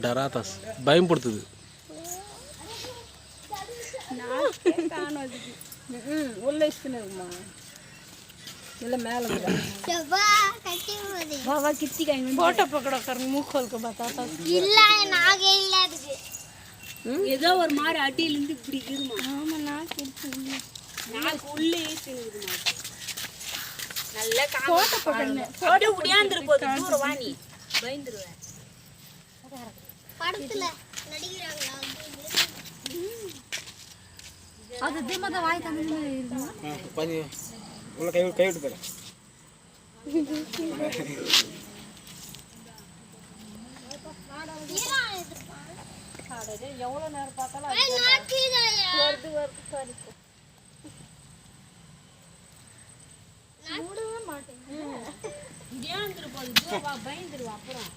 டராதாஸ் பயம்படுத்துது. உள்ள இஷ்டமா இல்ல மேல फोटो पकड़ो कर मुंह खोल के बताता இல்ல நாகே இல்ல அதுக்கு ஏதோ ஒரு மாதிரி அடியில இருந்து இப்படி இருக்குமா? ஆமா நான் கிறுக்கு நாக்கு உள்ள ஏத்துதுமா. நல்ல फोटो पकड़ने அப்படியே உடையாந்திர போது தூர வாணி பயந்துருவே. படத்துல நடிகராங்களா அது திமத வாய் தந்தது இருக்குமா பாதி உள்ள கை விட்டு பாரு. எவ்வளவு நேரம் பார்த்தாலும் வருது சரி மூடவே மாட்டேன் உடையாந்திர போது தூர வா பயந்துருவா அப்புறம்